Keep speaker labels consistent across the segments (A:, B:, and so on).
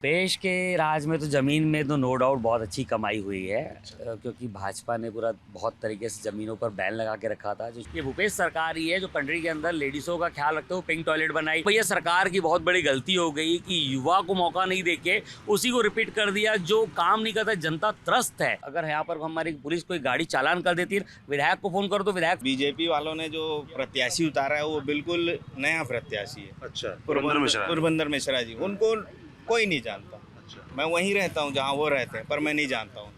A: देश के राज में तो ज़मीन में तो नो डाउट बहुत अच्छी कमाई हुई है क्योंकि भाजपा ने पूरा बहुत तरीके से ज़मीनों पर बैन लगा के रखा था। जो ये भूपेश सरकार ही है जो कंट्री के अंदर लेडीज़ों का ख्याल रखते हुए पिंक टॉयलेट बनाई। भैया सरकार की बहुत बड़ी गलती हो गई कि युवा को मौका नहीं देके उसी को रिपीट कर दिया जो काम नहीं करता। जनता त्रस्त है। अगर यहाँ पर हमारी पुलिस कोई गाड़ी चालान कर देती है, विधायक को फ़ोन करो तो विधायक।
B: बीजेपी वालों ने जो प्रत्याशी उतारा है वो बिल्कुल नया प्रत्याशी है।
C: अच्छा,
B: पुरबंदर मिश्रा जी, उनको कोई नहीं जानता।
C: अच्छा।
B: मैं वहीं रहता हूँ जहाँ वो रहते हैं, पर मैं नहीं जानता हूँ।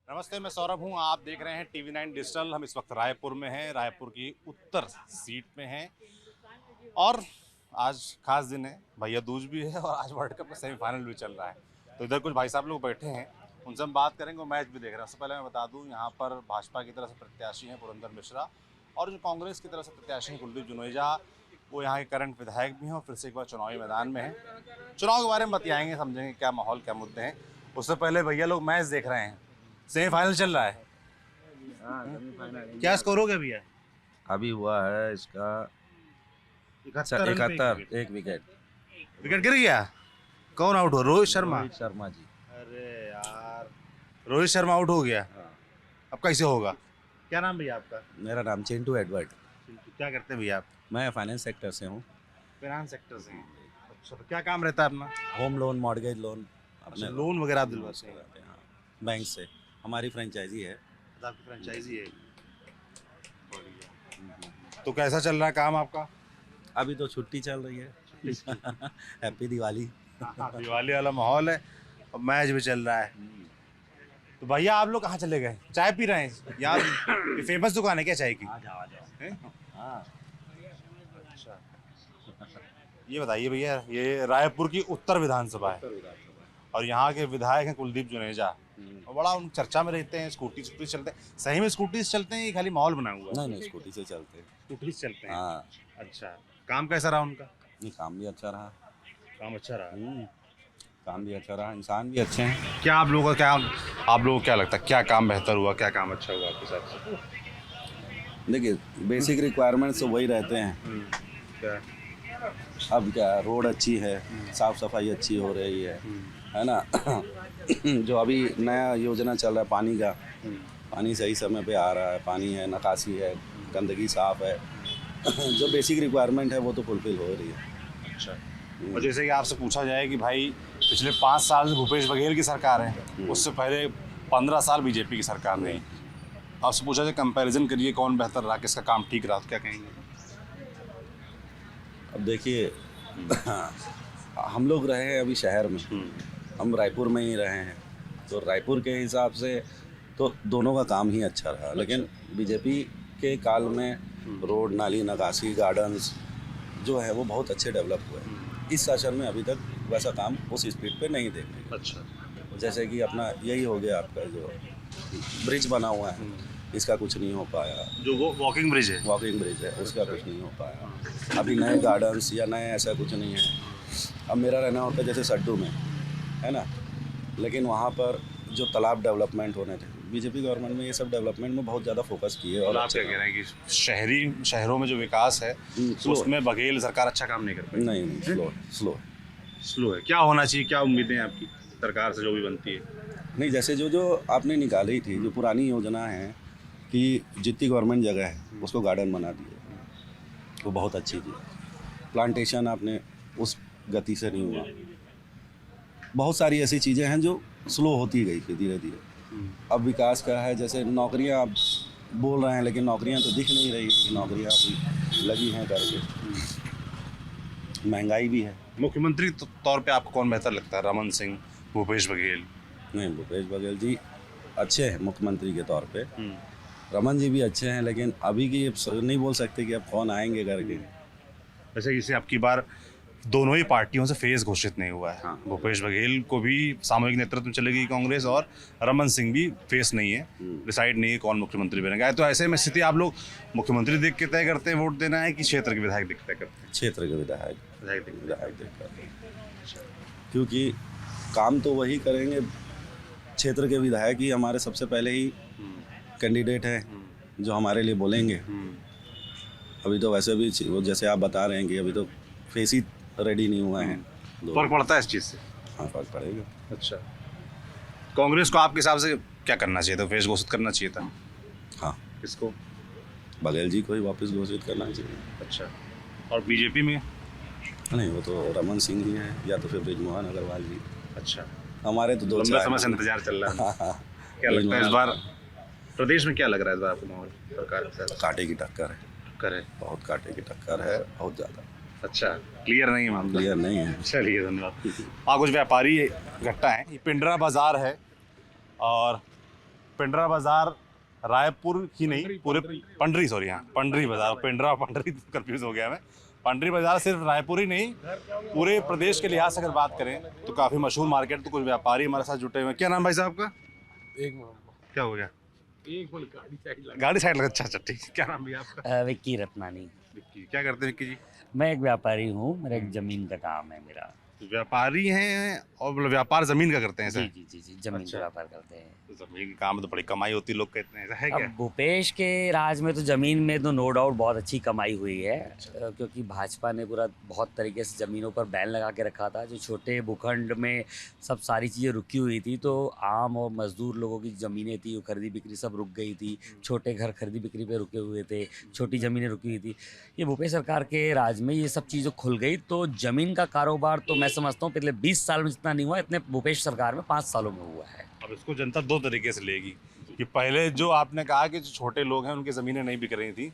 C: नमस्ते, मैं सौरभ हूँ। आप देख रहे हैं TV9 डिजिटल। हम इस वक्त रायपुर में हैं, रायपुर की उत्तर सीट में हैं और आज खास दिन है, भैया दूज भी है और आज वर्ल्ड कप का सेमीफाइनल भी चल रहा है। तो इधर कुछ भाई साहब लोग बैठे हैं, उनसे हम बात करेंगे, वो मैच भी देख रहे हैं। सबसे पहले मैं बता दूँ, यहाँ पर भाजपा की तरफ से प्रत्याशी हैं पुरंदर मिश्रा और जो कांग्रेस की तरफ से प्रत्याशी हैं कुलदीप जुनेजा, वो यहाँ के करंट विधायक भी हैं और फिर से एक बार चुनावी मैदान में हैं। चुनाव के बारे में बतियाएंगे, समझेंगे क्या माहौल, क्या मुद्दे हैं। उससे पहले भैया लोग मैच देख रहे हैं, सेमीफाइनल चल रहा है। क्या स्कोर हो गया भैया?
D: अभी हुआ है इसका 71 एक विकेट।
C: विकेट गिर गया। कौन आउट हो? रोहित शर्मा।
D: रोहित शर्मा जी।
C: अरे यार, रोहित शर्मा आउट हो गया। अब कैसे होगा? क्या नाम भैया आपका?
D: मेरा नाम चिंटू एडवर्ड।
C: क्या करते हैं भैया आप?
D: मैं फाइनेंस सेक्टर से हूँ।
C: फाइनेंस सेक्टर से। अच्छा, तो क्या काम रहता है अपना?
D: होम लोन, मॉर्गेज लोन, अपने
C: लोन वगैरह आप दिलवाते हैं?
D: हाँ, बैंक से। हमारी फ्रेंचाइजी है।
C: आपकी फ्रेंचाइजी है। तो कैसा चल रहा है काम आपका?
D: अभी तो छुट्टी चल रही है। हैप्पी दिवाली।
C: दिवाली वाला माहौल है और मैच भी चल रहा है। तो भैया आप लोग कहाँ चले गए? चाय पी रहे हैं यहाँ? ये फेमस दुकान है क्या चाय की?
D: हाँ।
C: अच्छा, ये बताइए भैया, ये रायपुर की उत्तर विधानसभा है और यहाँ के विधायक हैं कुलदीप जुनेजा और बड़ा उन चर्चा में रहते हैं। स्कूटी चलते हैं, सही में स्कूटी चलते हैं? ये खाली माहौल बना हुआ है?
D: नहीं, स्कूटी से चलते हैं।
C: स्कूटी चलते हैं।
D: हाँ।
C: अच्छा, काम कैसा रहा उनका?
D: ये काम भी अच्छा रहा।
C: काम अच्छा रहा।
D: काम भी अच्छा रहा, इंसान भी अच्छे हैं।
C: क्या आप लोगों को क्या लगता है, क्या काम बेहतर हुआ, क्या काम अच्छा हुआ आपके साथ से?
D: देखिए, बेसिक रिक्वायरमेंट्स तो वही रहते हैं।
C: क्या?
D: अब क्या, रोड अच्छी है, साफ़ सफाई अच्छी हो रही है ना। जो अभी नया योजना चल रहा है पानी का, पानी सही समय पे आ रहा है, पानी है, निकासी है, गंदगी साफ़ है। जो बेसिक रिक्वायरमेंट है वो तो फुलफिल हो रही है।
C: अच्छा, और जैसे कि आपसे पूछा जाए कि भाई पिछले 5 साल से भूपेश बघेल की सरकार है, उससे पहले 15 साल बीजेपी की सरकार रही। आपसे पूछा जाए कंपैरिजन करिए, कौन बेहतर रहा, किसका काम ठीक रहा, तो क्या कहेंगे?
D: अब देखिए, हम लोग रहे हैं अभी शहर में, हम रायपुर में ही रहे हैं, तो रायपुर के हिसाब से तो दोनों का काम ही अच्छा रहा। लेकिन बीजेपी के काल में रोड, नाली, निकासी, गार्डन्स जो है वो बहुत अच्छे डेवलप हुए हैं। इस शासन में अभी तक वैसा काम उस स्पीड पे नहीं देखने को।
C: अच्छा,
D: जैसे कि अपना यही हो गया, आपका जो ब्रिज बना हुआ है, इसका कुछ नहीं हो पाया।
C: जो वो वॉकिंग ब्रिज है,
D: उसका कुछ नहीं हो पाया। अभी नए गार्डन्स या नए ऐसा कुछ नहीं है। अब मेरा रहना होता है जैसे सड्डू में, है ना, लेकिन वहाँ पर जो तालाब डेवलपमेंट होने थे, बीजेपी गवर्नमेंट में ये सब डेवलपमेंट में बहुत ज़्यादा फोकस किए। और
C: आप क्या कह रहे हैं कि शहरों में जो विकास है उसमें बघेल सरकार अच्छा काम नहीं कर पाई?
D: नहीं, स्लो है।
C: क्या होना चाहिए, क्या उम्मीदें हैं आपकी सरकार से जो भी बनती है?
D: नहीं, जैसे जो आपने निकाली थी, जो पुरानी योजना है कि जितनी गवर्नमेंट जगह है उसको गार्डन बना दिए, वो बहुत अच्छी थी। प्लांटेशन आपने उस गति से नहीं हुआ। बहुत सारी ऐसी चीज़ें हैं जो स्लो होती गई फिर धीरे धीरे। अब विकास का है, जैसे नौकरियां आप बोल रहे हैं लेकिन नौकरियां तो दिख नहीं रही हैं कि नौकरियां अभी लगी हैं करके। महंगाई भी है।
C: मुख्यमंत्री तौर पे आपको कौन बेहतर लगता है, रमन सिंह, भूपेश बघेल?
D: नहीं, भूपेश बघेल जी अच्छे हैं मुख्यमंत्री के तौर पे। रमन जी भी अच्छे हैं, लेकिन अभी की नहीं बोल सकते कि अब कौन आएंगे करके।
C: जैसे इसे अब की बार दोनों ही पार्टियों से फेस घोषित नहीं हुआ है।
D: हाँ।
C: भूपेश बघेल को भी सामूहिक नेतृत्व में चलेगी कांग्रेस और रमन सिंह भी फेस नहीं है, डिसाइड नहीं है कौन मुख्यमंत्री बनेगा। तो ऐसे में स्थिति आप लोग मुख्यमंत्री देख के तय करते हैं वोट देना है कि क्षेत्र के विधायक देख तय करते हैं?
D: क्षेत्र के विधायक
C: विधायक
D: देख करते हैं, क्योंकि काम तो वही करेंगे। क्षेत्र के विधायक ही हमारे सबसे पहले ही कैंडिडेट हैं जो हमारे लिए बोलेंगे। अभी तो वैसे भी वो जैसे आप बता रहे हैं कि अभी तो फेस ही रेडी नहीं हुआ है।
C: फर्क पड़ता है इस चीज़ से?
D: हाँ, फर्क पड़ेगा।
C: अच्छा, कांग्रेस को आपके हिसाब से क्या करना चाहिए था? फेस घोषित करना चाहिए था?
D: हाँ,
C: किसको?
D: बघेल जी को ही वापस घोषित करना चाहिए।
C: अच्छा, और बीजेपी में?
D: नहीं, वो तो रमन सिंह ही है या तो फिर बृजमोहन अग्रवाल जी।
C: अच्छा,
D: हमारे तो दो
C: लंबे
D: चार
C: समय से इंतजार चल रहा है।
D: हाँ, हाँ।
C: क्या लगता है इस बार प्रदेश में, क्या लग रहा है इस बार आपको माहौल सरकार के साथ?
D: कांटे की टक्कर है,
C: करे?
D: बहुत कांटे की टक्कर है, बहुत ज़्यादा
C: अच्छा, क्लियर नहीं है मामला?
D: क्लियर नहीं है।
C: चलिए, धन्यवाद। हाँ, कुछ व्यापारी इकट्ठा हैं। ये पिंडरा बाजार है और पिंडरा बाजार रायपुर ही नहीं, पूरे पंडरी, सॉरी, हाँ पंडरी बाजार, पिंडरा पंडरी कंफ्यूज हो गया मैं। पंडरी बाजार सिर्फ रायपुर ही नहीं, पूरे प्रदेश के लिहाज से अगर बात करें तो काफ़ी मशहूर मार्केट। तो कुछ व्यापारी हमारे साथ जुटे हुए हैं। क्या नाम भाई साहब का?
E: एक मिनट,
C: क्या हो गया?
E: एक मिनट, गाड़ी साइड लगा।
C: गाड़ी साइड लगा? अच्छा अच्छा, ठीक। क्या नाम भैया आपका?
A: विक्की रत्नानी।
C: विक्की, क्या करते हैं विक्की जी?
A: मैं एक व्यापारी हूँ, मेरा एक ज़मीन का काम है मेरा।
C: व्यापारी हैं और मतलब व्यापार ज़मीन का करते हैं
A: जी
C: सर?
A: जी जी जी, ज़मीन
C: अच्छा।
A: का व्यापार करते हैं।
C: ज़मीन का काम में तो बड़ी कमाई होती है, लोग कहते हैं, ऐसा है क्या?
A: अब भूपेश के राज में तो ज़मीन में तो नो डाउट बहुत अच्छी कमाई हुई है, क्योंकि भाजपा ने पूरा बहुत तरीके से ज़मीनों पर बैन लगा के रखा था। जो छोटे भूखंड में सब सारी चीज़ें रुकी हुई थी, तो आम और मज़दूर लोगों की ज़मीनें थी, वो खरीदी बिक्री सब रुक गई थी। छोटे घर खरीदी बिक्री पे रुके हुए थे, छोटी ज़मीनें रुकी हुई थी। ये भूपेश सरकार के राज में ये सब चीज़ें खुल गई, तो ज़मीन का कारोबार तो मैं समझता हूँ पिछले 20 साल में जितना नहीं हुआ, इतने भूपेश सरकार में 5 सालों में हुआ है।
C: अब इसको जनता दो तरीके से लेगी कि पहले जो आपने कहा कि जो छोटे लोग हैं उनकी ज़मीनें नहीं बिक रही थी,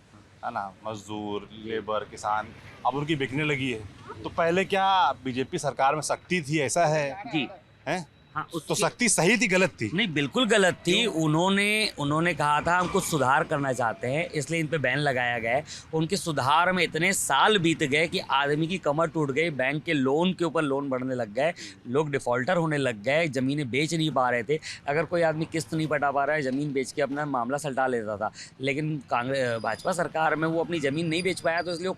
C: है ना, मजदूर, लेबर, किसान, अब उनकी बिकने लगी है। तो पहले क्या बीजेपी सरकार में सख्ती थी, ऐसा है?
A: जी
C: हैं?
A: हाँ,
C: तो सख्ती सही थी, गलत थी?
A: नहीं, बिल्कुल गलत थी। उन्होंने कहा था हम कुछ सुधार करना चाहते हैं, इसलिए इन पे बैन लगाया गया है। उनके सुधार में इतने साल बीत गए कि आदमी की कमर टूट गई, बैंक के लोन के ऊपर लोन बढ़ने लग गए, लोग डिफ़ॉल्टर होने लग गए, ज़मीनें बेच नहीं पा रहे थे। अगर कोई आदमी किस्त नहीं पटा पा रहा है, ज़मीन बेच के अपना मामला सलटा लेता था। लेकिन भाजपा सरकार में वो अपनी ज़मीन नहीं बेच पाया, तो इसलिए वो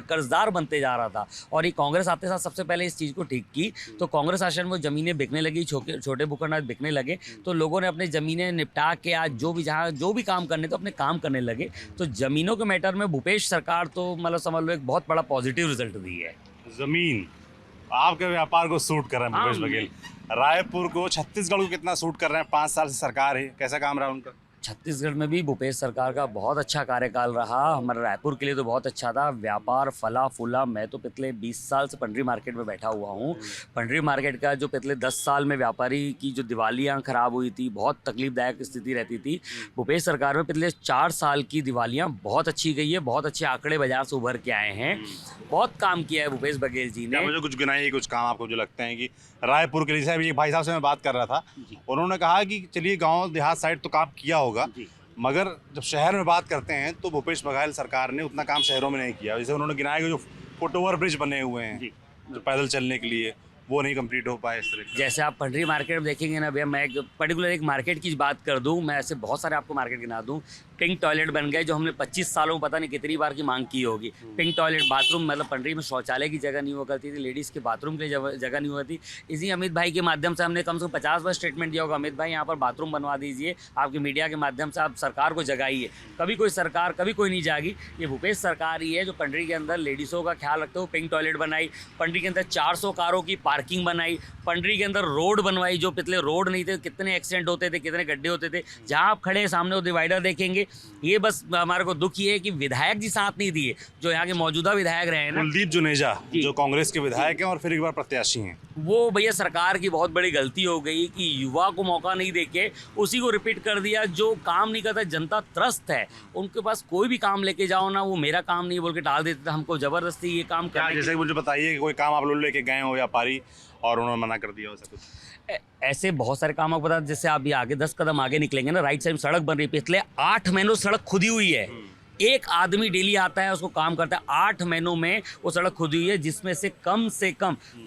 A: कर्जदार बनते जा रहा था। और ये कांग्रेस आते साथ सबसे पहले इस चीज़ को ठीक की, तो कांग्रेस शासन में ज़मीनें बिकने लगी, छोटे भूखंड आज बिकने लगे, तो लोगों ने अपनी ज़मीनें निपटा के आज जो भी काम करने तो अपने काम करने लगे। तो ज़मीनों के मैटर में भूपेश सरकार तो मतलब समझ लो एक बहुत बड़ा पॉजिटिव रिजल्ट दी है।
C: ज़मीन आपके व्यापार को सूट कर रहे हैं भूपेश
A: हाँ,
C: बघेल। रायपुर को, छत्तीसगढ़ को कितना सूट कर रहे हैं? 5 साल से सरकार है, कैसा काम रहा उनका?
A: छत्तीसगढ़ में भी भूपेश सरकार का बहुत अच्छा कार्यकाल रहा। हमारे रायपुर के लिए तो बहुत अच्छा था, व्यापार फला फूला। मैं तो पिछले 20 साल से पंडरी मार्केट में बैठा हुआ हूँ। पंडरी मार्केट का जो पिछले 10 साल में व्यापारी की जो दिवालियाँ ख़राब हुई थी, बहुत तकलीफदायक स्थिति रहती थी। भूपेश सरकार में पिछले 4 साल की दिवालियाँ बहुत अच्छी गई है, बहुत अच्छे आंकड़े बाजार से उभर के आए हैं। बहुत काम किया है भूपेश बघेल जी ने।
C: मुझे कुछ गिनाइए कुछ काम आपको जो लगते हैं कि रायपुर के लिए। जैसे अभी एक भाई साहब से मैं बात कर रहा था, उन्होंने कहा कि चलिए गांव देहात साइड तो काम किया होगा, मगर जब शहर में बात करते हैं तो भूपेश बघेल सरकार ने उतना काम शहरों में नहीं किया। जैसे उन्होंने गिनाया कि जो फुट ओवर ब्रिज बने हुए हैं जो पैदल चलने के लिए, वो नहीं कंप्लीट हो पाए। इस तरह
A: जैसे आप पंडरी मार्केट में देखेंगे ना भैया, मैं एक पर्टिकुलर एक मार्केट की बात कर दूं, मैं ऐसे बहुत सारे आपको मार्केट गिना दूं। पिंक टॉयलेट बन गए, जो हमने 25 सालों में पता नहीं कितनी बार की मांग की होगी। पिंक टॉयलेट, बाथरूम, मतलब पंडरी में शौचालय की जगह नहीं हुआ करती थी, लेडीज़ के बाथरूम के लिए जगह नहीं होती। इसी अमित भाई के माध्यम से हमने कम से कम 50 बार स्टेटमेंट दिया होगा, अमित भाई यहाँ पर बाथरूम बनवा दीजिए, आपकी मीडिया के माध्यम से आप सरकार को जगाइए। कभी कोई सरकार, कभी कोई नहीं जागी। ये भूपेश सरकार ही है जो पंडरी के अंदर लेडीज़ों का ख्याल रखते हुए पिंक टॉयलेट बनाई, पंडरी के अंदर 400 कारों की पार्किंग बनाई, पंडरी के अंदर रोड बनवाई, जो पिछले रोड नहीं थे, कितने एक्सीडेंट होते थे, कितने गड्ढे होते थे। जहाँ आप खड़े सामने वो डिवाइडर देखेंगे। ये बस हमारे को दुख ये है कि विधायक जी साथ नहीं दिए, जो यहाँ के मौजूदा विधायक रहे हैं ना,
C: कुलदीप जुनेजा जो कांग्रेस के विधायक हैं और फिर एक बार प्रत्याशी हैं,
A: वो भैया सरकार की बहुत बड़ी गलती हो गई कि युवा को मौका नहीं देके उसी को रिपीट कर दिया जो काम नहीं करता। जनता त्रस्त है, उनके पास कोई भी काम लेके जाओ ना, वो मेरा काम नहीं बोल के टाल देते थे, हमको जबरदस्ती ये काम
C: क्या जैसे कि मुझे बताइए कि कोई काम आप लोग लेके गए हो व्यापारी और उन्होंने मना कर दिया, ऐसा कुछ?
A: ऐसे बहुत सारे काम आपको पता। जैसे आप ये आगे 10 कदम आगे निकलेंगे ना, राइट साइड में सड़क बन रही है, पिछले 8 महीनों सड़क खुदी हुई है। एक आदमी डेली आता है, उसको काम करता है, 8 महीनों में वो सड़क खुदी हुई है, जिसमें से कम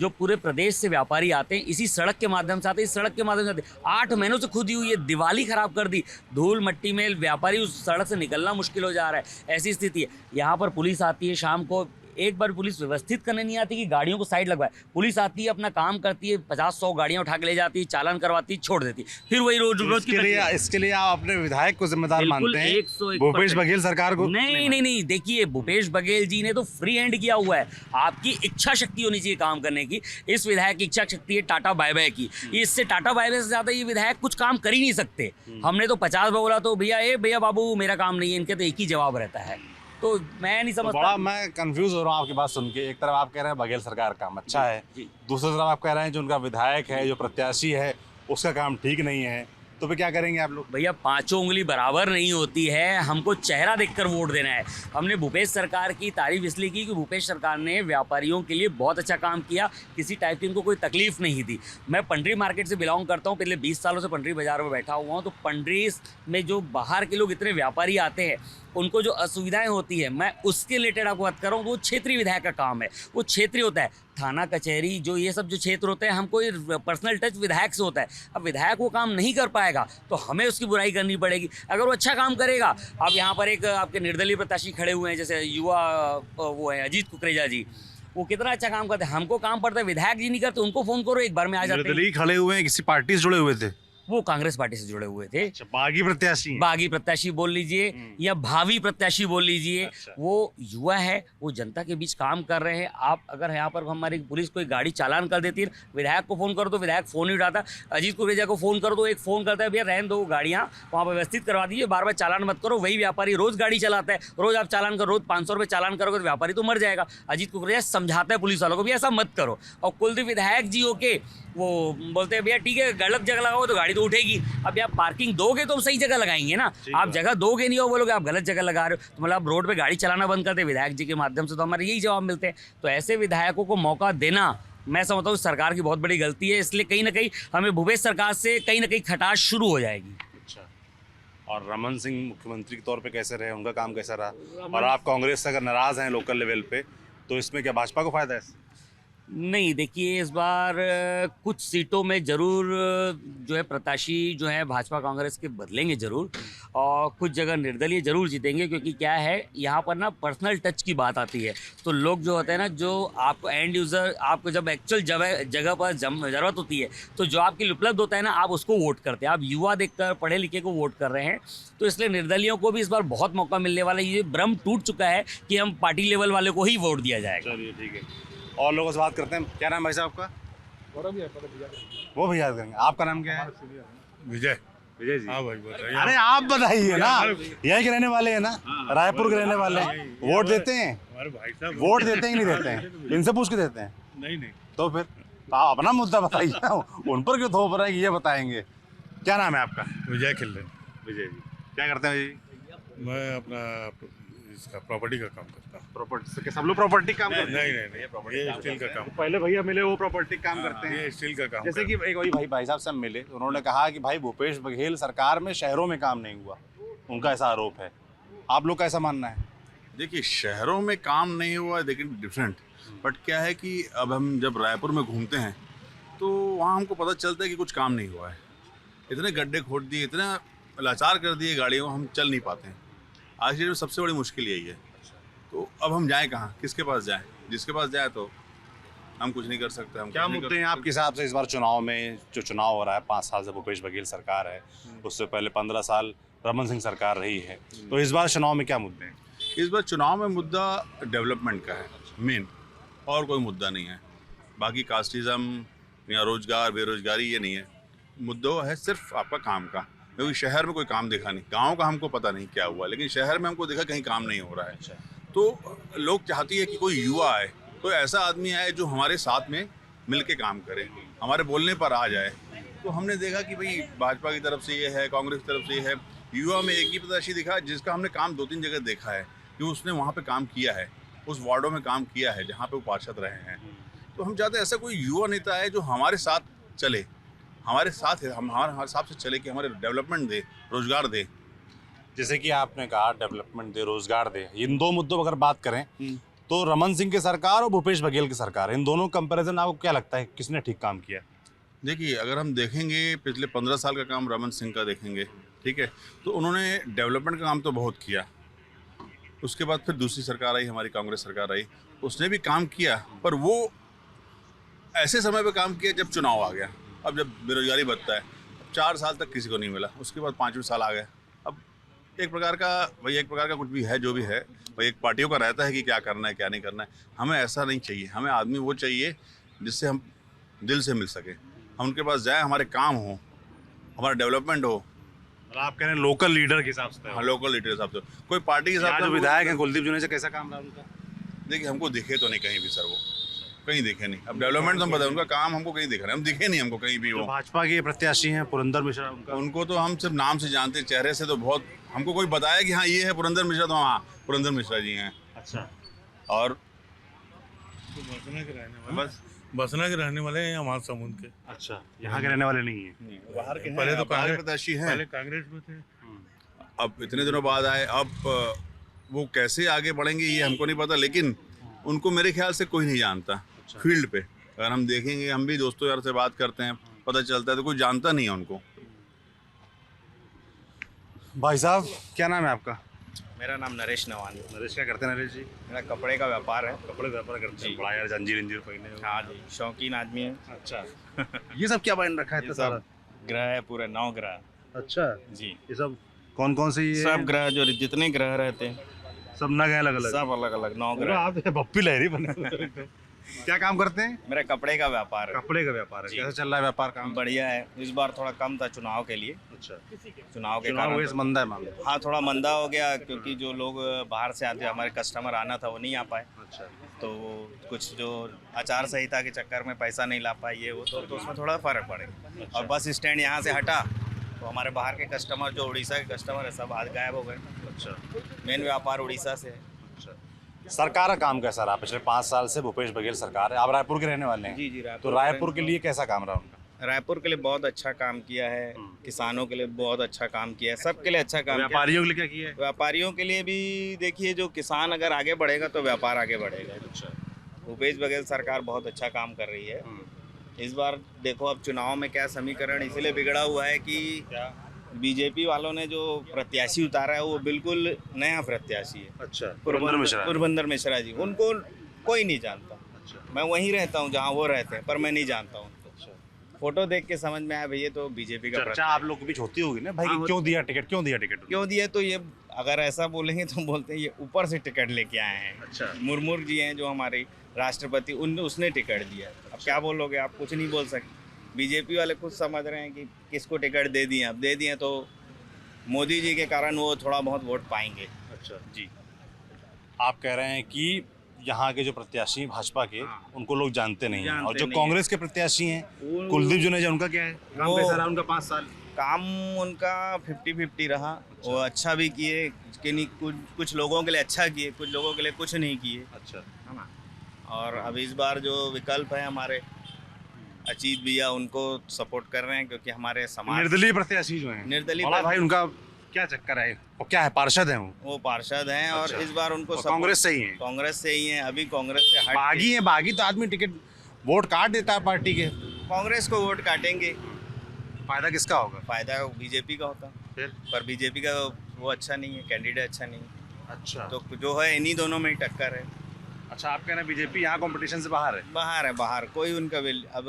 A: जो पूरे प्रदेश से व्यापारी आते हैं इसी सड़क के माध्यम से आते हैं, इस सड़क के माध्यम से आते हैं। 8 महीनों से खुदी हुई है, दिवाली खराब कर दी, धूल मट्टी में व्यापारी उस सड़क से निकलना मुश्किल हो जा रहा है, ऐसी स्थिति है। यहाँ पर पुलिस आती है शाम को, एक बार पुलिस व्यवस्थित करने नहीं आती कि गाड़ियों को साइड लगवाए। पुलिस आती है, अपना काम करती है, 50-100 गाड़ियां उठा के ले जाती है, चालान करवाती है, छोड़ देती, फिर वही रोज रोज की
C: इसके लिए आप अपने विधायक को जिम्मेदार
A: बिल्कुल
C: मानते हैं?
A: 101%
C: भूपेश बघेल सरकार को
A: नहीं, देखिए भूपेश बघेल जी ने तो फ्री हैंड किया हुआ है। आपकी इच्छा शक्ति होनी चाहिए काम करने की। इस विधायक की इच्छा शक्ति है टाटा बाय बाय की। इससे टाटा बाय बाय से ज्यादा ये विधायक कुछ काम कर ही नहीं सकते। हमने तो 50 बार बोला तो भैया बाबू मेरा काम नहीं है, इनके तो एक ही जवाब रहता है। तो मैं नहीं समझता।
C: बड़ा मैं कंफ्यूज हो रहा हूँ आपकी बात सुन के। एक तरफ आप कह रहे हैं बघेल सरकार काम अच्छा है, दूसरी तरफ आप कह रहे हैं जो उनका विधायक है, जो प्रत्याशी है, उसका काम ठीक नहीं है। तो फिर क्या करेंगे आप लोग?
A: भैया पांचों उंगली बराबर नहीं होती है, हमको चेहरा देखकर वोट देना है। हमने भूपेश सरकार की तारीफ इसलिए की कि भूपेश सरकार ने व्यापारियों के लिए बहुत अच्छा काम किया, किसी टाइप की उनको कोई तकलीफ नहीं दी। मैं पंडरी मार्केट से बिलोंग करता हूँ, पिछले 20 सालों से पंडरी बाजार में बैठा हुआ हूँ। तो पंडरी में जो बाहर के लोग इतने व्यापारी आते हैं, उनको जो असुविधाएं होती है, मैं उसके रिलेटेड आपको बात कर रहा हूँ। वो क्षेत्रीय विधायक का काम है, वो क्षेत्रीय होता है। थाना कचहरी जो ये सब जो क्षेत्र होते हैं, हमको पर्सनल टच विधायक से होता है। अब विधायक वो काम नहीं कर पाएगा तो हमें उसकी बुराई करनी पड़ेगी। अगर वो अच्छा काम करेगा, अब यहाँ पर एक आपके निर्दलीय प्रत्याशी खड़े हुए हैं, जैसे युवा वो है अजीत कुकरेजा जी, वो कितना अच्छा काम करते हैं। हमको काम पड़ता है, विधायक जी नहीं करते, उनको फोन करो एक बार में आ जाते हैं।
C: निर्दलीय खड़े हुए हैं, किसी पार्टी से जुड़े हुए थे?
A: वो कांग्रेस पार्टी से जुड़े हुए थे।
C: बागी प्रत्याशी,
A: बागी प्रत्याशी बोल लीजिए या भावी प्रत्याशी बोल लीजिए। वो युवा है, वो जनता के बीच काम कर रहे हैं। आप अगर यहाँ पर हमारी पुलिस कोई गाड़ी चालान कर देती है, विधायक को फोन करो तो विधायक फोन नहीं उठाता। अजीत कुकरेजा को फोन करो तो एक फोन करता है, भैया रहने दो गाड़ियाँ वहाँ पर व्यवस्थित करवा दीजिए, बार बार चालान मत करो। वही व्यापारी रोज गाड़ी चलाता है, रोज आप चालान करो, रोज 500 रुपये चालान करोगे तो व्यापारी तो मर जाएगा। अजीत कुकरेजा समझाता है पुलिस वालों को भी ऐसा मत करो। और कुलदीप विधायक जी होके वो बोलते हैं भैया ठीक है गलत जगह लगाओ तो गाड़ी तो उठेगी। अब आप पार्किंग दोगे तो हम सही जगह लगाएंगे ना, आप जगह दोगे नहीं हो, बोलोगे आप गलत जगह लगा रहे हो, तो मतलब आप रोड पे गाड़ी चलाना बंद करते। विधायक जी के माध्यम से तो हमारे यही जवाब मिलते हैं। तो ऐसे विधायकों को मौका देना मैं समझता हूँ सरकार की बहुत बड़ी गलती है। इसलिए कहीं ना कहीं हमें भूपेश सरकार से कहीं ना कहीं खटास शुरू हो जाएगी।
C: अच्छा, और रमन सिंह मुख्यमंत्री के तौर पे कैसे रहे, उनका काम कैसा रहा? और आप कांग्रेस से अगर नाराज हैं लोकल लेवल पे, तो इसमें क्या भाजपा को फायदा है?
A: नहीं, देखिए इस बार कुछ सीटों में ज़रूर जो है प्रत्याशी जो है भाजपा कांग्रेस के बदलेंगे ज़रूर, और कुछ जगह निर्दलीय ज़रूर जीतेंगे। क्योंकि क्या है यहाँ पर ना पर्सनल टच की बात आती है। तो लोग जो होते हैं ना, जो आपको एंड यूज़र, आपको जब एक्चुअल जगह पर ज़रूरत होती है तो जो आपके लिए उपलब्ध होता है ना, आप उसको वोट करते हैं। आप युवा देखकर पढ़े लिखे को वोट कर रहे हैं। तो इसलिए निर्दलीयों को भी इस बार बहुत मौका मिलने वाला है। ये भ्रम टूट चुका है कि हम पार्टी लेवल वाले को ही वोट दिया जाएगा।
C: चलिए ठीक है, और लोगों से बात करते हैं। क्या नाम है भाई साहब आपका? वो भैया करेंगे। आपका नाम क्या है?
E: विजय।
C: विजय जी।
E: हाँ भाई बताइए।
C: अरे आप बताइए ना, यहीं के रहने वाले हैं ना, रायपुर के रहने वाले हैं। वोट देते हैं?
E: हमारे भाई साहब
C: वोट देते हैं कि नहीं देते हैं? इनसे पूछ के देते हैं?
E: नहीं
C: तो फिर आप अपना मुद्दा बताइए ना, उन पर क्यों थोप रहे हैं कि ये बताएंगे। क्या नाम है आपका?
E: विजय खिल्ले।
C: विजय जी। क्या करते हैं जी?
E: मैं अपना इसका प्रॉपर्टी का काम करता हूँ।
C: प्रॉपर्टी? सब लोग प्रॉपर्टी काम करते हैं?
E: नहीं, ये स्टील का काम।
C: पहले भैया मिले, वो प्रॉपर्टी काम करते हैं।
E: ये स्टील का काम।
C: जैसे कि एक वही भाई साहब से मिले, उन्होंने कहा कि भाई भूपेश बघेल सरकार में शहरों में काम नहीं हुआ, उनका ऐसा आरोप है। आप लोग का ऐसा मानना है?
F: देखिए शहरों में काम नहीं हुआ है, लेकिन डिफरेंट। बट क्या है कि अब हम जब रायपुर में घूमते हैं तो वहाँ हमको पता चलता है कि कुछ काम नहीं हुआ है। इतने गड्ढे खोद दिए, इतना लाचार कर दिए गाड़ियों, हम चल नहीं पाते हैं। आज की डेट में सबसे बड़ी मुश्किल यही है। तो अब हम जाएँ कहाँ, किसके पास जाएँ? जिसके पास जाए तो हम कुछ नहीं कर सकते। हम
C: क्या मुद्दे हैं आपके हिसाब से इस बार चुनाव में? जो चुनाव हो रहा है, 5 साल से भूपेश बघेल सरकार है, उससे पहले 15 साल रमन सिंह सरकार रही है, तो इस बार चुनाव में क्या मुद्दे हैं?
F: इस बार चुनाव में मुद्दा डेवलपमेंट का है मेन, और कोई मुद्दा नहीं है। बाकी कास्टिज़म या रोजगार बेरोजगारी ये नहीं है। मुद्दा है सिर्फ आपका काम का। क्योंकि शहर में कोई काम दिखा नहीं, गांव का हमको पता नहीं क्या हुआ, लेकिन शहर में हमको देखा कहीं काम नहीं हो रहा है। तो लोग चाहती है कि कोई युवा आए, कोई ऐसा आदमी आए जो हमारे साथ में मिल के काम करे, हमारे बोलने पर आ जाए। तो हमने देखा कि भाई भाजपा की तरफ से ये है, कांग्रेस की तरफ से ये है। युवा में एक ही प्रत्याशी दिखा जिसका हमने काम 2-3 जगह देखा है कि उसने वहाँ पे काम किया है, उस वार्डों में काम किया है जहाँ पे वो पार्षद रहे हैं। तो हम चाहते हैं ऐसा कोई युवा नेता है जो हमारे साथ चले, हमारे साथ है, हम हमारे हिसाब से चले कि हमारे डेवलपमेंट दे, रोजगार दे।
C: जैसे कि आपने कहा डेवलपमेंट दे, रोजगार दे, इन दो मुद्दों पर अगर बात करें तो रमन सिंह की सरकार और भूपेश बघेल की सरकार, इन दोनों कंपैरिजन आपको क्या लगता है किसने ठीक काम किया?
F: देखिए अगर हम देखेंगे पिछले 15 साल का काम रमन सिंह का देखेंगे, ठीक है, तो उन्होंने डेवलपमेंट का काम तो बहुत किया, उसके बाद फिर दूसरी सरकार आई, हमारी कांग्रेस सरकार आई, उसने भी काम किया, पर वो ऐसे समय पे काम किया जब चुनाव आ गया। अब जब बेरोजगारी बढ़ता है, 4 साल तक किसी को नहीं मिला, उसके बाद 5वें साल आ गए। अब एक प्रकार का कुछ भी है, जो भी है भाई, एक पार्टियों का रहता है कि क्या करना है क्या नहीं करना है। हमें ऐसा नहीं चाहिए, हमें आदमी वो चाहिए जिससे हम दिल से मिल सके, हम उनके पास जाएँ, हमारे काम हो, हमारा डेवलपमेंट हो।
C: और आप कह रहे हैं लोकल लीडर के हिसाब से?
F: हाँ, लोकल लीडर हिसाब से, कोई पार्टी के हिसाब
C: जो
F: से।
C: विधायक हैं कुलदीप जुनेजा, कैसा काम रहा उनका?
F: देखिए, हमको दिखे तो नहीं कहीं भी सर, वो कहीं दिखे नहीं। अब डेवलपमेंट तो हम बताएं, उनका काम हमको कहीं दिख रहा है, हम दिखे नहीं हमको कहीं भी।
C: जो
F: वो
C: भाजपा के प्रत्याशी हैं पुरंदर मिश्रा,
F: उनको तो हम सिर्फ नाम से जानते हैं, चेहरे से तो बहुत, हमको कोई बताया कि हाँ ये है पुरंदर मिश्रा, तो हाँ पुरंदर मिश्रा जी हैं।
C: अच्छा।
F: और
E: बसना के रहने वाले, बसना के रहने वाले हैं, हमारे समुद्र के।
C: अच्छा, यहाँ के रहने वाले नहीं है?
F: बाहर के
E: पहले तो कांग्रेस
F: प्रत्याशी हैं,
E: पहले कांग्रेस में थे।
F: अब इतने दिनों बाद आए, अब वो कैसे आगे बढ़ेंगे ये हमको नहीं पता, लेकिन उनको मेरे ख्याल से कोई नहीं जानता। फील्ड पे अगर हम देखेंगे, हम भी दोस्तों यार से बात करते हैं, पता चलता है तो कोई जानता नहीं है उनको।
C: भाई साहब, क्या नाम है आपका?
B: मेरा नाम नरेश नवानी।
C: नरेश, क्या करते हैं नरेश जी?
B: मेरा कपड़े का व्यापार है।
C: कपड़े व्यापार करते हैं, बड़ा यार जंजीर इंजीर पहने हुए।
B: हाँ जी, शौकीन आदमी है।
C: अच्छा। ये सब क्या बन रखा है इतना सारा?
B: ग्रह है, पूरे 9 ग्रह।
C: अच्छा
B: जी,
C: ये सब कौन कौन से? ये
B: सब ग्रह जो जितने ग्रह रहते हैं
C: सब नग हैं अलग अलग?
B: सब अलग अलग 9
C: पूरा
B: ग्रह।
C: आप बप्पी लहरी बने हुए। क्या काम करते हैं?
B: मेरा कपड़े का व्यापार है।
C: कपड़े का व्यापार है।
B: जी।
C: कैसा चल रहा है व्यापार काम?
B: बढ़िया है। इस बार थोड़ा कम था चुनाव के लिए।
C: अच्छा,
B: चुनाव के
C: चुनाव
B: कारण
C: वजह से मंदा है मामला।
B: हाँ, थोड़ा मंदा हो गया, क्योंकि जो लोग बाहर से आते, हमारे कस्टमर आना था, वो नहीं आ पाए।
C: अच्छा,
B: तो कुछ जो आचार संहिता के चक्कर में पैसा नहीं ला पाए, ये वो, तो उसमें थोड़ा फ़र्क पड़ेगा। और बस स्टैंड यहाँ से हटा तो हमारे बाहर के कस्टमर, जो उड़ीसा के कस्टमर है, सब आज गायब हो गए।
C: अच्छा,
B: मेन व्यापार उड़ीसा से है।
C: अच्छा। सरकार का काम कैसा रहा पिछले 5 साल से? भूपेश बघेल सरकार है, आप रायपुर के रहने वाले हैं।
B: जी जी,
C: तो रायपुर के लिए कैसा काम रहा उनका?
B: रायपुर के लिए बहुत अच्छा काम किया है, किसानों के लिए बहुत अच्छा काम किया है, सबके लिए अच्छा काम किया है।
C: व्यापारियों के लिए क्या किया है?
B: व्यापारियों के लिए भी देखिए, जो किसान अगर आगे बढ़ेगा तो व्यापार आगे बढ़ेगा।
C: अच्छा।
B: भूपेश बघेल सरकार बहुत अच्छा काम कर रही है। इस बार देखो, अब चुनाव में क्या समीकरण इसीलिए बिगड़ा हुआ है कि बीजेपी वालों ने जो प्रत्याशी उतारा है वो बिल्कुल नया प्रत्याशी है।
C: अच्छा, पुरंदर
B: मिश्रा जी, उनको कोई नहीं जानता।
C: अच्छा,
B: मैं वहीं रहता हूँ जहाँ वो रहते हैं, पर मैं नहीं जानता उनको। फोटो देख के समझ में आया भैया तो बीजेपी का
C: चर्चा आप लोग के बीच होती होगी ना भाई,
B: हाँ,
C: कि क्यों दिया टिकट, क्यों दिया टिकट?
B: क्यों दिया, तो ये अगर ऐसा बोलेंगे तो बोलते हैं ये ऊपर से टिकट लेके आए हैं।
C: अच्छा।
B: मुर्मू जी हैं जो हमारे राष्ट्रपति, उसने टिकट दिया। अब क्या बोलोगे, आप कुछ नहीं बोल सकते। बीजेपी वाले खुद समझ रहे हैं कि किसको टिकट दे दिए, अब दे दिए तो मोदी जी के कारण वो थोड़ा बहुत वोट पाएंगे।
C: अच्छा
B: जी,
C: आप कह रहे हैं कि यहाँ के जो प्रत्याशी भाजपा के, उनको लोग जानते नहीं हैं,
B: जानते
C: और जो
B: नहीं
C: कांग्रेस के प्रत्याशी हैं
B: वो-
C: कुलदीप जुनेजा, उनका क्या है काम?
B: वो-
C: कैसा रहा उनका 5 साल?
B: काम उनका 50-50 रहा। वो अच्छा भी किए कि नहीं, कुछ लोगों के लिए अच्छा किए, कुछ लोगों के लिए कुछ नहीं किए,
C: अच्छा,
B: है ना। और अब इस बार जो विकल्प है हमारे अजीत भैया, उनको सपोर्ट कर रहे हैं, क्योंकि हमारे समाज
C: निर्दलीय प्रत्याशी जो हैं,
B: निर्दलीय
C: बड़ा भाई, उनका क्या चक्कर है? वो क्या है, पार्षद हैं वो?
B: पार्षद हैं। और
C: अच्छा।
B: इस बार उनको
C: और
B: support-
C: कांग्रेस से ही हैं?
B: कांग्रेस से ही हैं। अभी कांग्रेस से हट
C: बागी है, बागी तो आदमी टिकट वोट काट देता है पार्टी के।
B: कांग्रेस को वोट काटेंगे।
C: फायदा किसका होगा?
B: फायदा बीजेपी का होता,
C: फिर?
B: पर बीजेपी का वो अच्छा नहीं है, कैंडिडेट अच्छा नहीं है।
C: अच्छा,
B: तो जो है इन्हीं दोनों में ही टक्कर है।
C: अच्छा, आप कह रहे हैं बीजेपी यहाँ कंपटीशन से बाहर है?
B: बाहर कोई उनका विल, अब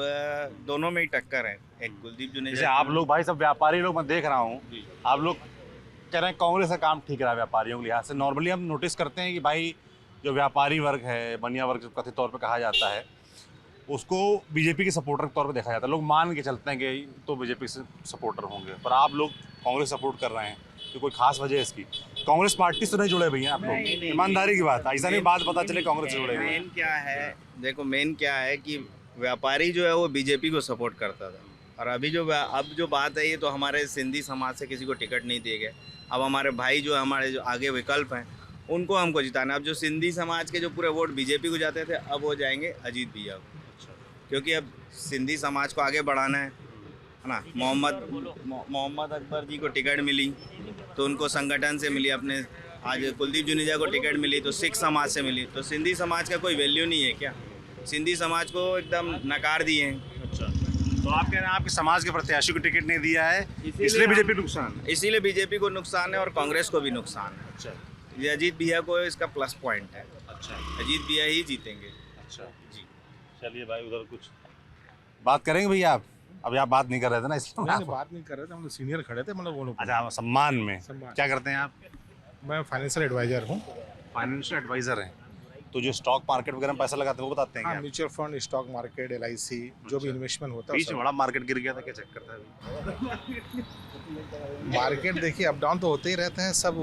B: दोनों में ही टक्कर है। एक कुलदीप
C: जैसे
B: जुनेजा,
C: आप लोग भाई सब व्यापारी लोग, मैं देख रहा हूँ, आप लोग कह रहे हैं कांग्रेस का काम ठीक रहा व्यापारियों के लिहाज से। नॉर्मली हम नोटिस करते हैं कि भाई जो व्यापारी वर्ग है, बनिया वर्ग जो कथित तौर पे कहा जाता है, उसको बीजेपी के सपोर्टर के तौर पे देखा जाता है। लोग मान के चलते हैं कि तो बीजेपी से सपोर्टर होंगे, पर आप लोग कांग्रेस सपोर्ट कर रहे हैं, तो कोई खास वजह है इसकी? कांग्रेस पार्टी से नहीं जुड़े भैया आप लोग, ईमानदारी की बात है, ऐसा नहीं बात पता चले कांग्रेस से जुड़े हुए।
B: मेन क्या है, देखो मेन क्या है कि व्यापारी जो है वो बीजेपी को सपोर्ट करता था, और अभी अब जो बात है, ये तो हमारे सिंधी समाज से किसी को टिकट नहीं दिए गए। अब हमारे भाई जो हमारे जो आगे विकल्प हैं, उनको हमको जिताना। अब जो सिंधी समाज के जो पूरे वोट बीजेपी को जाते थे, अब वो जाएंगे अजीत भैया को, क्योंकि अब सिंधी समाज को आगे बढ़ाना है ना। मोहम्मद अकबर जी को टिकट मिली तो उनको संगठन से मिली, अपने आज कुलदीप जुनेजा को टिकट मिली तो सिख समाज से मिली। तो सिंधी समाज का कोई वैल्यू नहीं है क्या? सिंधी समाज को एकदम नकार दिए हैं।
C: अच्छा, तो आप कह रहे हैं आपके समाज के प्रत्याशी को टिकट नहीं दिया है, इसलिए
B: हम-
C: बीजेपी नुकसान है?
B: इसीलिए बीजेपी को नुकसान है और कांग्रेस को भी नुकसान है।
C: अच्छा,
B: ये अजीत भैया को इसका प्लस पॉइंट है।
C: अच्छा
B: अजीत भैया ही जीतेंगे।
C: अच्छा
B: जी।
C: चलिए भाई, उधर कुछ बात करेंगे भैया आप? अभी आप बात नहीं कर रहे थे ना, इसलिए
E: नहीं, बात नहीं कर रहे थे, हम लोग सीनियर खड़े थे, मतलब वो लोग।
C: अच्छा, सम्मान में
E: सम्मान।
C: क्या करते हैं आप?
E: मैं फाइनेंशियल एडवाइजर हूँ।
C: फाइनेंशियल एडवाइजर हैं, तो जो स्टॉक मार्केट वगैरह में पैसा लगाते हैं वो बताते हैं
E: हाँ,
C: क्या?
E: Mutual fund, stock market, LIC, जो भी इन्वेस्टमेंट होता है
C: बीच में बड़ा मार्केट गिर गया था, क्या चक्कर था अभी?
E: मार्केट देखिए अप डाउन तो होते ही रहता है सब,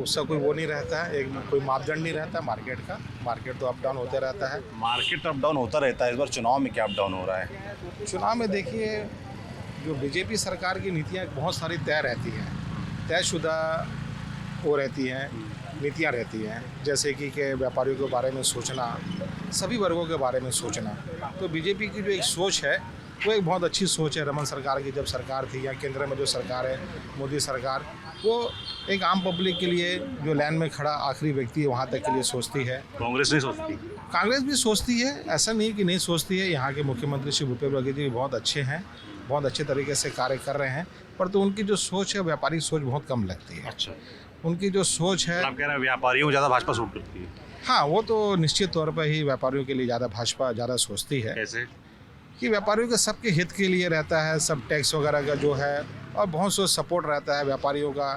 E: उसका कोई वो नहीं रहता है, एक कोई मापदंड नहीं रहता मार्केट का। मार्केट तो अप डाउन होते रहता है।
C: मार्केट अप डाउन होता रहता है, इस बार चुनाव में क्या अप डाउन हो रहा है?
E: चुनाव में देखिए जो बीजेपी सरकार की नीतियाँ बहुत सारी तय रहती हैं, तयशुदा वो रहती हैं, नीतियाँ रहती हैं, जैसे कि व्यापारियों के बारे में सोचना, सभी वर्गों के बारे में सोचना। तो बीजेपी की जो एक सोच है वो एक बहुत अच्छी सोच है। रमन सरकार की जब सरकार थी, या केंद्र में जो सरकार है मोदी सरकार, वो एक आम पब्लिक के लिए जो लाइन में खड़ा आखिरी व्यक्ति है वहाँ तक के लिए सोचती है।
C: कांग्रेस नहीं सोचती?
E: कांग्रेस भी सोचती है, ऐसा नहीं कि नहीं सोचती है। यहाँ के मुख्यमंत्री श्री भूपेश बघेल जी बहुत अच्छे हैं, बहुत अच्छे तरीके से कार्य कर रहे हैं, पर तो उनकी जो सोच है व्यापारिक सोच बहुत कम लगती है।
C: अच्छा,
E: उनकी जो सोच है,
C: आप कह रहे हैं व्यापारियों को ज़्यादा भाजपा सूट करती है?
E: हाँ, वो तो निश्चित तौर पर ही व्यापारियों के लिए ज़्यादा भाजपा ज़्यादा सोचती है
C: कैसे?
E: कि व्यापारियों के सबके हित के लिए रहता है, सब टैक्स वगैरह का जो है, और बहुत सो सपोर्ट रहता है व्यापारियों का।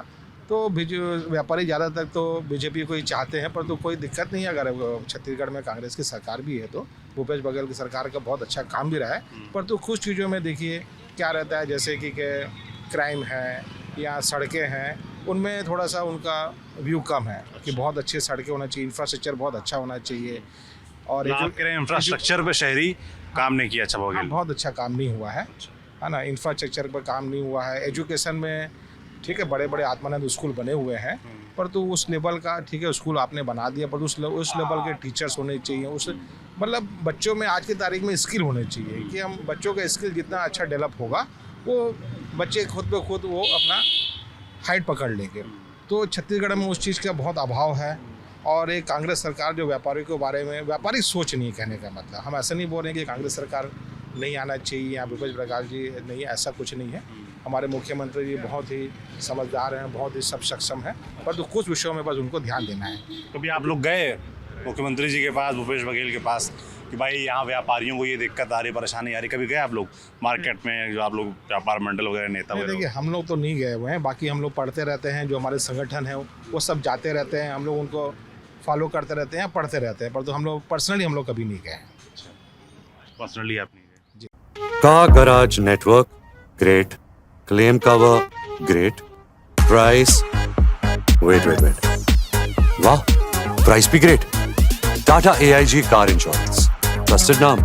E: तो व्यापारी ज़्यादातर तो बीजेपी को ही चाहते हैं, पर तो कोई दिक्कत नहीं है। अगर छत्तीसगढ़ में कांग्रेस की सरकार भी है तो भूपेश बघेल की सरकार का बहुत अच्छा काम भी रहा है, पर तो कुछ चीज़ों में देखिए क्या रहता है, जैसे कि क्राइम है या सड़कें हैं, उनमें थोड़ा सा उनका व्यू कम है कि बहुत अच्छी सड़कें होना चाहिए, इंफ्रास्ट्रक्चर बहुत अच्छा होना चाहिए। और
C: आप कह रहे हैं इंफ्रास्ट्रक्चर पे शहरी काम नहीं किया अच्छा बघेल?
E: बहुत अच्छा काम नहीं हुआ है ना, इंफ्रास्ट्रक्चर पर काम नहीं हुआ है। एजुकेशन में ठीक है, बड़े बड़े आत्मानंद स्कूल बने हुए हैं, पर तो उस लेवल का ठीक है स्कूल आपने बना दिया, पर उस लेवल के टीचर्स होने चाहिए, उस मतलब बच्चों में आज की तारीख में स्किल होने चाहिए कि हम बच्चों का स्किल जितना अच्छा डेवलप होगा वो बच्चे खुद ब खुद वो अपना हाइट पकड़ लेंगे। तो छत्तीसगढ़ में उस चीज़ का बहुत अभाव है। और एक कांग्रेस सरकार जो व्यापारियों के बारे में व्यापारिक सोच नहीं, कहने का मतलब हम ऐसा नहीं बोल रहे हैं कि कांग्रेस सरकार नहीं आना चाहिए या भूपेश बघेल जी नहीं, ऐसा कुछ नहीं है। हमारे मुख्यमंत्री जी बहुत ही समझदार हैं, बहुत ही सब सक्षम हैं, पर तो कुछ विषयों में बस उनको ध्यान देना है।
C: कभी आप लोग गए मुख्यमंत्री जी के पास, भूपेश बघेल के पास, कि भाई यहाँ व्यापारियों को ये दिक्कत आ रही, परेशानी आ रही? कभी गए आप लोग मार्केट में, जो आप लोग व्यापार मंडल वगैरह नेता वगैरह?
E: देखिए हम लोग तो नहीं गए हुए हैं, बाकी हम लोग पढ़ते रहते हैं, जो हमारे संगठन है वो सब जाते रहते हैं, हम लोग उनको फॉलो करते रहते हैं, पढ़ते रहते हैं, पर तो हम लोग पर्सनली हम लोग कभी नहीं गए हैं।
C: पर्सनली आप नहीं गए?
G: Car garage network great, claim cover great, price wait वाह, प्राइस भी great. Tata AIG car insurance, trusted नाम,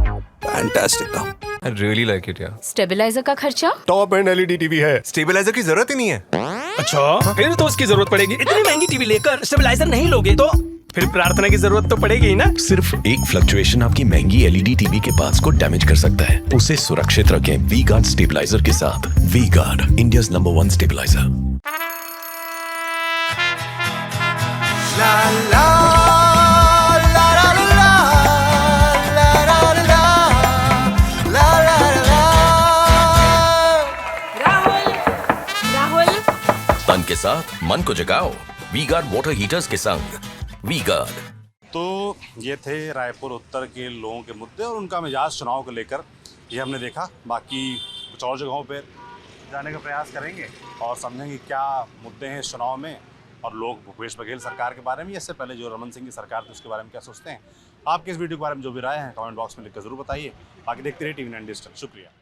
G: फैंटास्टिक नाम।
H: I really like it, yeah.
I: Stabiliser का खर्चा?
H: टॉप एंड LED टीवी है, स्टेबलाइजर की जरूरत ही नहीं है।
J: अच्छा, फिर तो उसकी जरूरत पड़ेगी। इतनी महंगी टीवी लेकर स्टेबलाइजर नहीं लोगे तो फिर प्रार्थना की जरूरत तो पड़ेगी ही ना।
K: सिर्फ एक फ्लक्चुएशन आपकी महंगी LED टीवी के पार्ट्स को डैमेज कर सकता है। उसे सुरक्षित रखें V-Guard स्टेबलाइजर के साथ। V-Guard, India's number 1 stabiliser.
I: Rahul
K: तन के साथ मन को जगाओ V-Guard वाटर हीटर्स के संग। V-Guard।
C: तो ये थे रायपुर उत्तर के लोगों के मुद्दे और उनका मिजाज चुनाव को लेकर, ये हमने देखा। बाकी कुछ और जगहों पर जाने का प्रयास करेंगे और समझेंगे क्या मुद्दे हैं इस चुनाव में, और लोग भूपेश बघेल सरकार के बारे में, इससे पहले जो रमन सिंह की सरकार थी उसके बारे में क्या सोचते हैं। आपके इस वीडियो के बारे में जो भी राय है कमेंट बॉक्स में लिखकर जरूर बताइए। बाकी देखते रहिए TV9 डिजिटल। शुक्रिया।